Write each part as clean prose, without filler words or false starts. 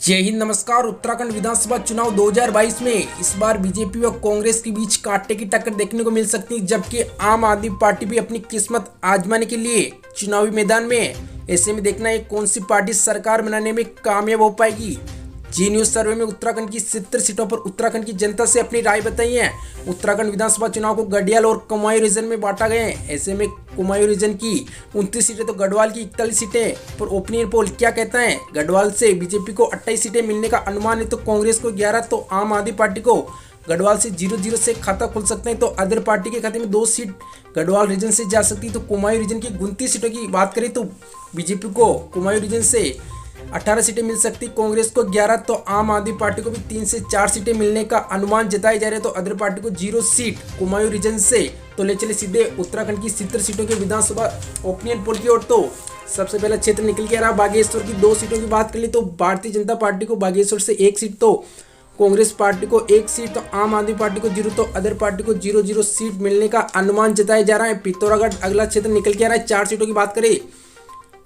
जय हिंद, नमस्कार। उत्तराखंड विधानसभा चुनाव 2022 में इस बार बीजेपी व कांग्रेस के बीच कांटे की टक्कर देखने को मिल सकती है, जबकि आम आदमी पार्टी भी अपनी किस्मत आजमाने के लिए चुनावी मैदान में है। ऐसे में देखना है कौन सी पार्टी सरकार बनाने में कामयाब हो पाएगी। जी न्यूज सर्वे में उत्तराखंड की 70 सीटों पर उत्तराखंड की जनता से अपनी राय बताई है। उत्तराखंड विधानसभा चुनाव को गढ़वाल और कुमाऊं रीजन में बांटा गया है। ऐसे में कुमाऊं रीजन की 29 सीटें तो गढ़वाल की 41 सीटें पर ओपिनियन पोल क्या कहता है। गढ़वाल से बीजेपी को 28 सीटें मिलने का अनुमान है, तो कांग्रेस को 11, तो आम आदमी पार्टी को गढ़वाल से 0-0 से खाता खुल सकते हैं, तो अदर पार्टी के खाते में 2 सीट गढ़वाल रीजन से जा सकती है। तो कुमाऊं रीजन की 29 सीटों की बात करें तो बीजेपी को कुमाऊं रीजन से 18 सीटें मिल सकती, कांग्रेस को 11, तो आम आदमी पार्टी को भी 3 से 4 सीटें मिलने का अनुमान जताए जा रहे हैं। तो अदर पार्टी को 0 सीट कुमाऊं रीजन से। तो ले चले सीधे उत्तराखंड की 70 सीटों के विधानसभा ओपिनियन पोल की ओर। तो सबसे पहला क्षेत्र निकल के आ रहा बागेश्वर की 2 सीटों की बात कर ली तो भारतीय जनता पार्टी को बागेश्वर से 1 सीट, तो कांग्रेस पार्टी को 1 सीट, तो आम आदमी पार्टी को 0, तो अदर पार्टी को 0-0 सीट मिलने का अनुमान जताया जा रहा है। पिथौरागढ़ अगला क्षेत्र निकल के आ रहा है। 4 सीटों की बात करें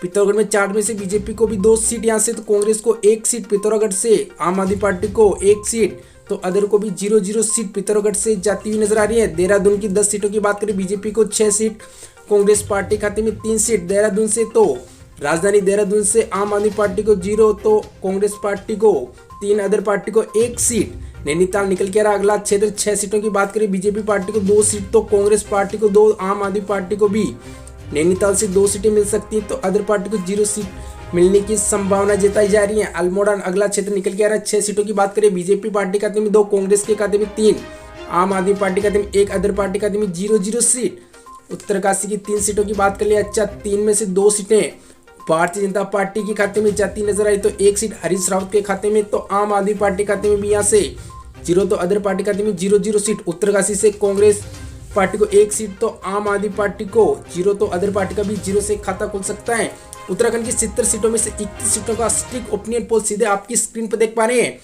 पिथौरागढ़ में 4 में से बीजेपी को भी 2 सीट यहाँ से, तो कांग्रेस को 1 सीट पिथौरागढ़ से, आम आदमी पार्टी को 1 सीट, तो अदर को भी 0-0 सीट पिथौरागढ़ से जाती हुई नजर आ रही है। देहरादून की 10 सीटों की बात करें बीजेपी को 6 सीट, कांग्रेस पार्टी खाते में 3 सीट देहरादून से, तो राजधानी देहरादून से आम आदमी पार्टी को 0, तो कांग्रेस पार्टी को 3, अदर पार्टी को 1 सीट। नैनीताल निकल के रहा अगला क्षेत्र। 6 सीटों की बात करें बीजेपी पार्टी को 2 सीट, तो कांग्रेस पार्टी को 2, आम आदमी पार्टी को भी नैनीताल से 2 सीटें मिल सकती हैं, तो अदर पार्टी को 0 सीट मिलने की संभावना जताई जा रही है। अल्मोड़ा अगला क्षेत्र निकल के आ रहा है। 6 सीटों की बात करें बीजेपी पार्टी खाते में 2, कांग्रेस के खाते में 3, आम आदमी पार्टी खाते में 1, अदर पार्टी खाते में 0-0 सीट। उत्तरकाशी की 3 सीटों की बात कर लिया। अच्छा, 3 में से 2 सीटें भारतीय जनता पार्टी के खाते में जाती नजर आई, तो 1 सीट हरीश रावत के खाते में, तो आम आदमी पार्टी खाते में भी यहाँ से 0, तो अदर पार्टी खाते में 0-0 सीट। उत्तरकाशी से कांग्रेस पार्टी को 1 सीट, तो आम आदमी पार्टी को 0, तो अदर पार्टी का भी 0 से खाता खुल सकता है। उत्तराखंड की 70 सीटों में से 21 सीटों का स्ट्रिक्ट ओपिनियन पोल सीधे आपकी स्क्रीन पर देख पा रहे हैं।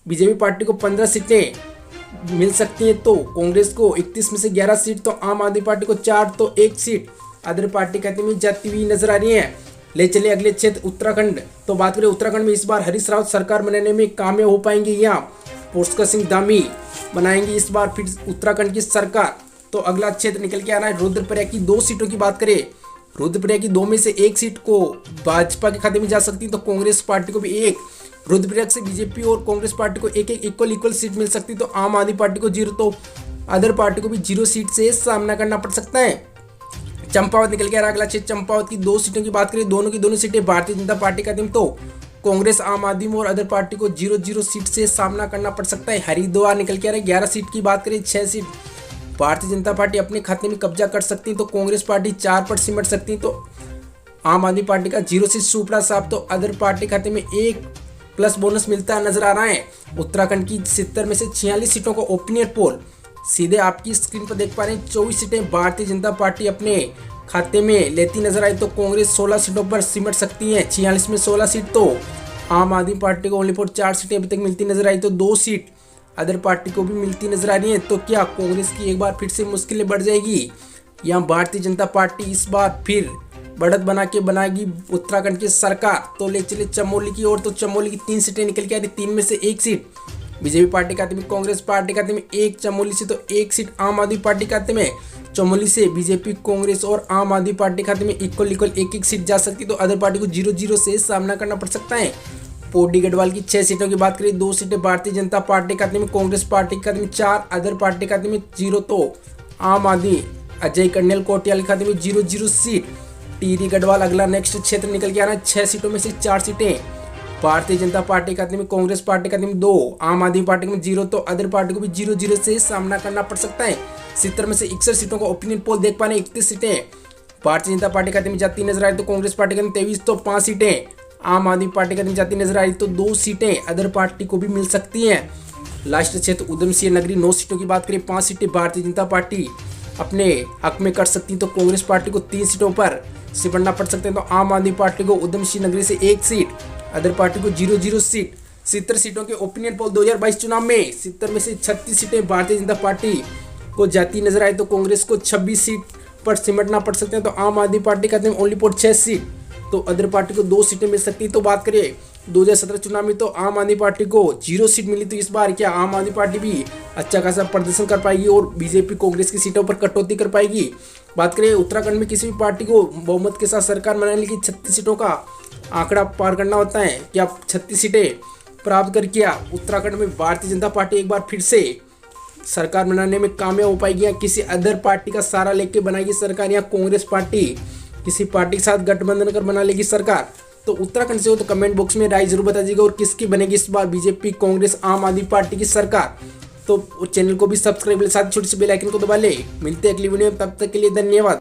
बीजेपी पार्टी को 15 सीटें मिल सकती हैं, तो कांग्रेस को 31 में से 11 सीट, तो आम आदमी पार्टी को 4, तो 1 सीट अदर पार्टी खाते में जाती हुई नजर आ रही है। ले चले अगले क्षेत्र उत्तराखंड। तो बात करें उत्तराखंड में इस बार हरीश रावत सरकार बनाने में कामयाब हो पाएंगे या पुष्कर सिंह धामी बनाएंगे इस बार फिर उत्तराखंड की सरकार। तो अगला क्षेत्र निकल के आ रहा है रुद्रप्रयाग की 2 सीटों की बात करें। रुद्रप्रयाग की 2 में से 1 सीट को भाजपा के खाते में जा सकती है, तो कांग्रेस पार्टी को भी 1, रुद्रप्रयाग से बीजेपी और कांग्रेस पार्टी को 1-1 इक्वल सीट मिल सकती है, तो आम आदमी पार्टी को 0, तो अदर पार्टी को भी 0 सीट से सामना करना पड़ सकता है। चंपावत निकल के आ रहा अगला क्षेत्र। चंपावत की 2 सीटों की बात करें, दोनों की दोनों सीटें भारतीय जनता पार्टी खाते में, तो कांग्रेस आम आदमी और अदर पार्टी को 0-0 सीट से सामना करना पड़ सकता है। हरिद्वार निकल के आ रहा है। 11 सीट की बात करें, 6 सीट भारतीय जनता पार्टी अपने खाते में कब्जा कर सकती है, तो कांग्रेस पार्टी 4 पर सिमट सकती है, तो आम आदमी पार्टी का 0 से सुपड़ा साहब, तो अदर पार्टी खाते में 1 प्लस बोनस मिलता नजर आ रहा है। उत्तराखंड की 70 में से 46 सीटों का ओपिनियन पोल सीधे आपकी स्क्रीन पर देख पा रहे हैं। 24 सीटें भारतीय जनता पार्टी अपने खाते में लेती नजर आई, तो कांग्रेस 16 सीटों पर सिमट सकती है। 46 में 16 सीट, तो आम आदमी पार्टी को ओनली फॉर 4 सीटें अभी तक मिलती नजर आई, तो 2 सीट अदर पार्टी को भी मिलती नजर आ रही है। तो क्या कांग्रेस की एक बार फिर से मुश्किलें बढ़ जाएगी या भारतीय जनता पार्टी इस बार फिर बढ़त बना के बनाएगी उत्तराखंड की सरकार। तो ले चले चमोली की ओर। तो चमोली की 3 सीटें निकल के आ रही। 3 में से 1 सीट बीजेपी पार्टी खाते में, कांग्रेस पार्टी खाते में 1 चमोली से, तो 1 सीट आम आदमी पार्टी खाते में। चमोली से बीजेपी, कांग्रेस और आम आदमी पार्टी खाते में इक्वल 1-1 सीट जा सकती है, तो अदर पार्टी को 0-0 से सामना करना पड़ सकता है। पौड़ी गढ़वाल की 6 सीटों की बात करें, 2 सीटें भारतीय जनता पार्टी खाते में, कांग्रेस पार्टी खाते में 4, अदर पार्टी खाते में 0, तो आम आदमी अजय कर्नल कोटियाल खाते में 0-0 सीट। टिहरी गढ़वाल अगला नेक्स्ट क्षेत्र निकल के आना है। 6 सीटों में से 4 सीटें भारतीय जनता पार्टी खाते में, कांग्रेस पार्टी खाते में 2, आम आदमी पार्टी में 0, तो अदर पार्टी को भी 0-0 से सामना करना पड़ सकता है। 70 में से 61 सीटों का ओपिनियन पोल देख पाने। 31 सीटें भारतीय जनता पार्टी खाते में जाती नजर आई, तो कांग्रेस पार्टी खाते में 23, तो 5 सीटें आम आदमी पार्टी खाते में जाती नजर आई, तो 2 सीटें अदर पार्टी को भी मिल सकती हैं। लास्ट क्षेत्र उधम सिंह नगरी 9 सीटों की बात करें। 5 सीटें भारतीय जनता पार्टी अपने हक में कर सकती है, तो कांग्रेस पार्टी को 3 सीटों पर सिमटना पड़ सकते हैं, तो आम आदमी पार्टी को उधम सिंह नगरी से 1 सीट, अदर पार्टी को 0-0 सीट। 70 सीटों के ओपिनियन पोल 2022 चुनाव में 70 में से 36 सीटें भारतीय जनता पार्टी को जाती नजर आई, तो कांग्रेस को 26 सीट पर सिमटना पड़ सकते हैं, तो आम आदमी पार्टी खाते में ओनली फॉर 6 सीट, तो अदर पार्टी को 2 सीटें मिल सकती है। तो बात करें 2017 चुनाव में तो आम आदमी पार्टी को 0 सीट मिली, तो इस बार क्या आम आदमी पार्टी भी अच्छा खासा प्रदर्शन कर पाएगी और बीजेपी कांग्रेस की सीटों पर कटौती कर पाएगी? बात करें उत्तराखंड में किसी भी पार्टी को बहुमत के साथ सरकार बनाने के लिए 36 सीटों का आंकड़ा पार करना होता है। क्या 36 सीटें प्राप्त कर किया उत्तराखंड में भारतीय जनता पार्टी एक बार फिर से सरकार बनाने में कामयाब हो पाएगी, या किसी अदर पार्टी का सहारा लेके बनाएगी सरकार, या कांग्रेस पार्टी किसी पार्टी के साथ गठबंधन कर बना लेगी सरकार? तो उत्तराखंड से हो तो कमेंट बॉक्स में राय जरूर बता दीजिएगा, और किसकी बनेगी इस बार बीजेपी कांग्रेस आम आदमी पार्टी की सरकार? तो चैनल को भी सब्सक्राइब, साथ छोटी सी बेल आइकन को दबा ले। मिलते हैं अगली वीडियो में, तब तक के लिए धन्यवाद।